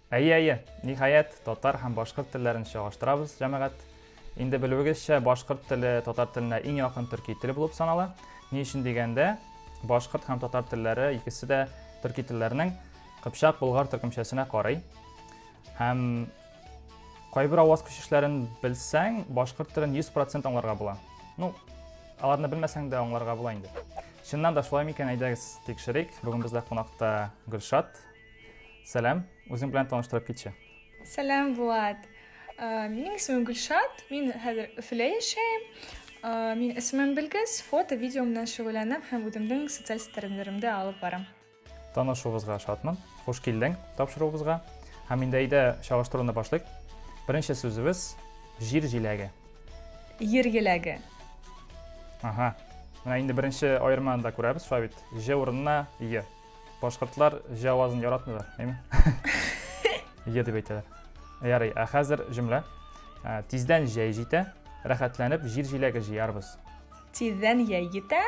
Әйе, ниһаят, татар һәм башкорт телләрен чагыштырабыз, җәмәгать. Инде белүегезчә, башкорт теле татар теленә иң якын төрки теле булып санала. Ни өчен дигәндә, башкорт һәм татар телләре икесе дә төрки телләренең Кыпчак Болгар төркемчәсенә карый. Һәм кайбер аваз күчешләрен белсәң, башкорт телен 100% аңларга була. Ну, аларны белмәсәң дә аңларга була инде. Чыннан да шулай микән, әйдәгез тикшерик. Бүген бездә кунакта Гөлшат. Сәлам, үзең белән таныштырып китче. Сәлам, Булат. Минең исемем Гөлшат, мин хәзер Өфөдә яшәйм. Мин исемем белгес, фото, видео белән шөгыльләнәм һәм үземнең социаль сетьләремдә алып барам. Танышуыбызга шатмын. Хуш килдең тапшыруыбызга. Һәм инде әйдә чагыштыруны башлыйк. Беренче сүзебез җир җиләге. Йир еләге. Ага. Менә инде беренче аерманы да күрәбез, шулай бит. Ж урынына й. Башкортлар ж авазын яратмыйлар, әйме? Й дип әйтәләр. Ярый, хәзер җөмлә. Тиздән җәй җитә, рәхәтләнеп җир җиләге җыярбыз. Тиздән яй җитә,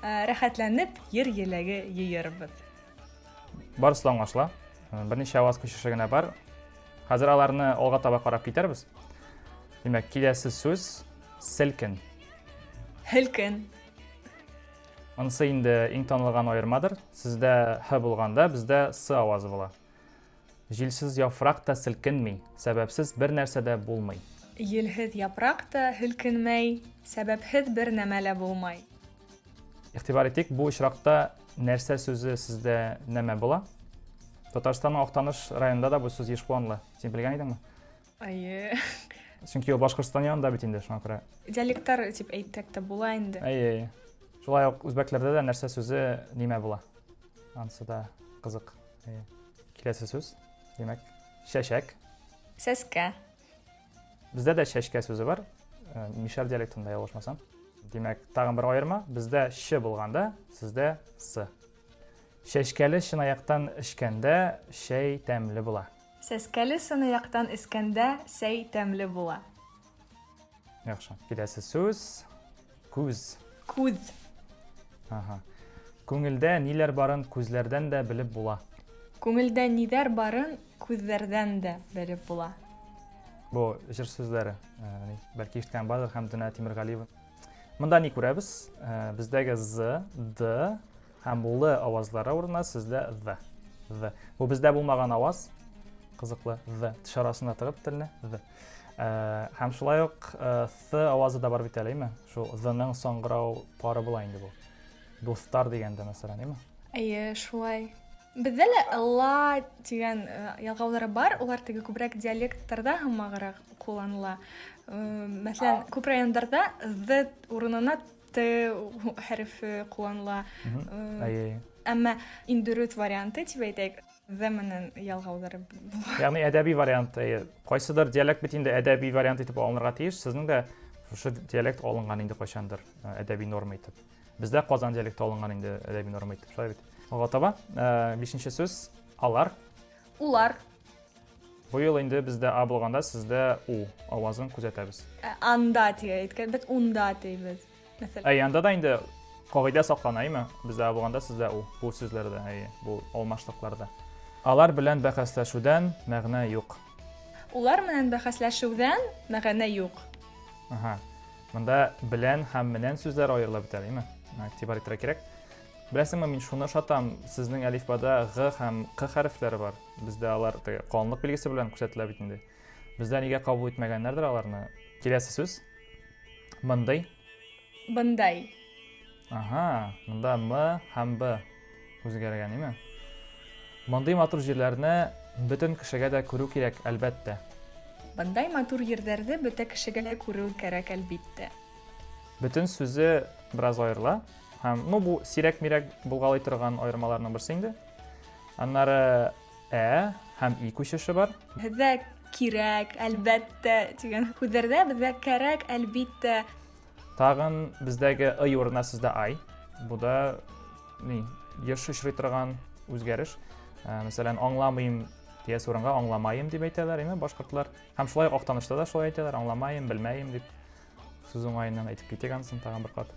рәхәтләнеп йир еләге җыярбыз. Барысы да аңлашыла. Берничә аваз күчеше генә бар. Хәзер аларны алга таба карап китәрбез. Димәк, киләсе сүз селкин. Һелкин. Анысы инде иң танылган аермадыр. Сездә х булганда, бездә с авазы була. Җилсез яфрак та селкенми, сәбәпсез бер нәрсә дә булмый. Йелһеҙ япрак та һелкенмәй, сәбәпһеҙ бер нәмә лә булмай. Игътибар итик, бу очракта нәрсә сүзе сездә нәмә була? Татарстанның Актаныш районында да бу сүз еш кулланыла. Син белгән идеңме? Әйе. Чөнки ул Башкортстан янында бит инде, шуңа күрә. Диалекттар дип әйтсәк тә була инде. Әйе. Шулай ук үзбәкләрдә дә нәрсә сүзе нимә була? Анысы да кызык. Киләсе сүз, димәк, чәчәк. Сәскә. Бездә дә чәчкә сүзе бар. Мишәр диалектында ялгышмасам. Димәк, тагын бер аерма. Бездә ш булганда, сездә с. Чәчкәле чынаяктан эчкәндә чәй тәмле була. Сәскәле сынаяктан эскәндә сәй тәмле була. Яхшы. Киләсе сүз күз. Күҙ. Ага. Күңелдә ниләр барын күзләрдән дә белеп була. Күңелдә нидәр барын күҙҙәрҙән дә белеп була. Бу җыр сүзләре. Бәлки ишеткән бардыр Хәмдүнә Тимергалиева. Монда ни күрәбез? Бездәге з, д һәм л авазлары урынына сездә ҙ. Ҙ. Бу бездә булмаган аваз. Кызыклы. Ҙ. Теш арасына тыгып телне. Ҙ. Һәм шулай ук th авазы да бар бит әлеме? Шул ҙның саңгырау пары була инде бу. Дуҫтар дигәндә мәсәлән, әйме? Әйе, шулай. Бездә лә ла дигән ялғаулары бар, улар теге күбрәк диалекттарда һәммәгәрәк кулланыла. Мәсәлән, күп райондарда ҙ урынына т хәрефе кулланыла. Әйе. Әмма индүрүт варианты дип әйтәйек, ҙ менән ялғаулары була. Ягъни әдәби вариант. Кайсыдыр диалект бит инде әдәби вариант итеп алынырга тиеш. Сезнең дә шушы диалект алынган инде кайчандыр әдәби норма итеп. Бездә Казан диалекты алынган инде әдәби норма итеп. Шулай бит. Алга таба 5нче сүз алар. Улар. Бу ел инде бездә а булганда, сездә у авазын күзәтәбез. Анда дип әйткән, бит унда дибез. Мәсәлән. Янда да инде кагыйдә саклана, әйме? Бездә а булганда, сездә у. Бу сүзләрдә, бу алмашлыкларда. Алар белән бәхәсләшүдән мәгънә юк. Улар менән бәхәсләшүдән мәгънә юк. Ага. Монда белән һәм менән сүзләр аерылып бетә, әйме? Игътибар итәргә кирәк. Беләсеңме, мин шуны шатам, сезнең әлифбада г һәм к хәрефләре бар. Бездә алар калынлык билгесе белән күрсәтелә бит инде. Бездә нигә кабул итмәгәннәрдер аларны? Киләсе сүз. Мондый. Бындай. Ага, монда м һәм б үзгәргән, әйме? Мондый матур җирләрне бөтен кешегә дә күрү кирәк, әлбәттә. Бындай матур җирдәрне бөтен кешегә дә күрү кирәк, әлбәттә. Бөтен сүзе бераз аерыла. Һәм бу сирәк-мирәк булгалый торган аермаларның берсе инде. Аннары һәм и күчеше бар. Бездә кирәк, әлбәттә дигән һүзләрдә бездә кирәк, әлбәттә. Тагын бездәге ы урынына сездә ай. Бу да еш очрый торган үзгәреш. Мәсәлән, аңламыйм дигән урынга аңламайым дип әйтәләр, әйме, башкортлар. Һәм шулай Актанышта да шулай әйтәләр, аңламайым, белмәйем дип. Сүз уңаеннан әйтеп китик ансын тагын бер кат.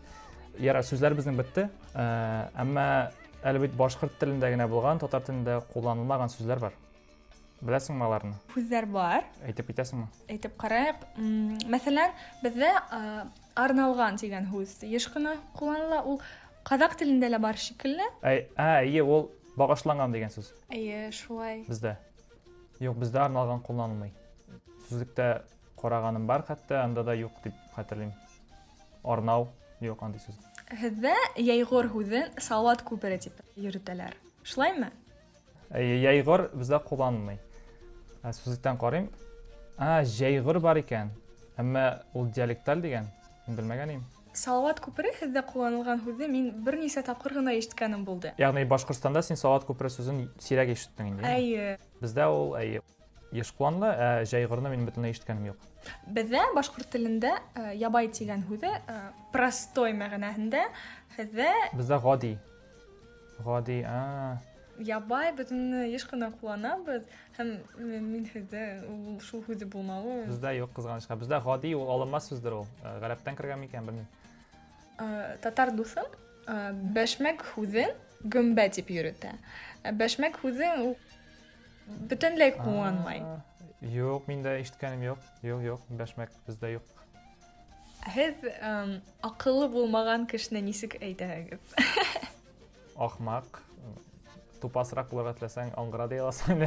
Яра, сүзләр безнең бетте. Әмма әле бит башкорт телендә генә булган, татар телендә кулланылмаган сүзләр бар. Беләсеңме аларны? Һүзләр бар. Әйтеп китәсеңме? Әйтеп карыйк. Мәсәлән, бездә арналган дигән һүз еш кына кулланыла. Ул казак телендә лә бар шикелле. Әйе, ул багышланган дигән сүз Әйе, шулай. бездә. Юк, бездә арналган кулланылмый. Сүзлектә караганым бар, хәтта анда да юк дип хәтерлим. Арнау юк андый сүз. Һездә яйгыр һүзен салават күпере дип йөртәләр. Шулаймы? Яйгыр бездә кулланылмый. Сүзлектән карыйм. Җәйгыр бар икән. Әмма ул диалекталь дигән. Мин белмәгән идем. Салават күпере һездә кулланылган һүзне мин берничә тапкыр гына ишеткәнем булды. Ягъни Башкортстанда син салават күпере сүзен сирәк ишеттең инде. Әйе. Бездә ул еш кулланыла, җәйгырны мин бөтенләй ишеткәнем юк. Бездә башкорт телендә ябай дигән һүзе простой мәгънәһендә һездә Бездә гади. Гади, ябай бөтен еш кына кулланабыз һәм мин һездә ул шул һүзе булмавы. Бездә юк кызганычка. Бездә гади ул алынмас сүздер ул. Гарәптән кергән микән белмим. Татар дусым бәшмәк һүзен гөмбә дип йөртә. Бәшмәк һүзен ул бөтенләй кулланмай. Юк, миндә ишеткәнем юк. Юк, бәшмәк бездә юк. Һез акыллы булмаган кешене нисек әйтәһегез? Ахмак. Тупасрак булырга теләсәң, аңгыра дия аласың.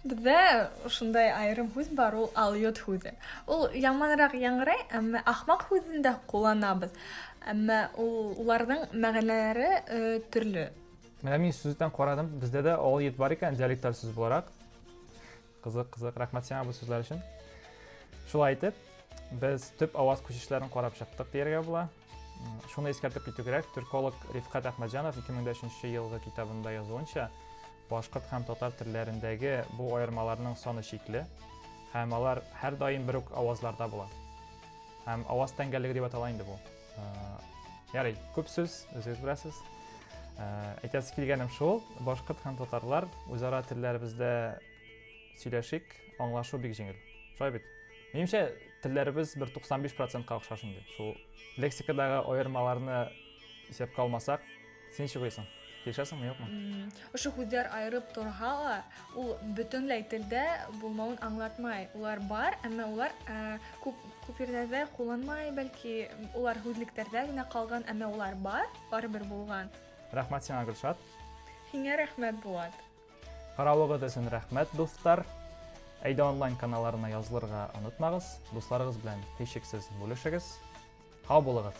Бездә шундай аерым һүз бар, ул алйот һүзе. Ул яманрак яңгырай, әмма ахмак һүзен дә кулланабыз. Әмма уларның мәгънәләре төрле. Менә мин сүздән карадым, бездә дә алйот бар икән, диалекталь сүз буларак. Кызык, рәхмәт сиңа бу сүзләр өчен. Шулай итеп, без төп аваз күчешләрен карап чыктык дияргә була. Шуны искәртеп китү кирәк. Төрколог Рифкат Әхмәтҗанов 2003 елгы китабында язуынча, башкорт һәм татар телләрендәге бу аермаларның саны чикле, һәм алар һәр даим бер үк авазларда була. Һәм аваз тәңгәлеге дип атала инде бу. Ярый, күп сүз, үзегез беләсез. Әйтәсе килгәнем шул, башкорт һәм татарлар үзара телләребездә сөйләшик, аңлашу бик җиңел. Шулай бит. Минемчә, телләребез 95%-ка охшаш инде. Шул лексикадагы аермаларны исәпкә алмасак, син чыгыйсың. Килешәсеңме, юкмы? Ошо һүзләр айырып торһа, ул бөтенләй телдә булмавын аңлатмай. Улар бар, әмма улар күп йөрдә кулланмай, бәлки улар һүзлектәрдә генә калган, әмма улар бар, барыбер булган. Рәхмәт сиңа, Гөлшат. Һиңә рәхмәт, Булат. Каравыгыз өчен рәхмәт, дуслар. Әйдә онлайн каналларына язылырга онытмагыз. Дусларыгыз белән һичшиксез бүлешегез. Һау булыгыз.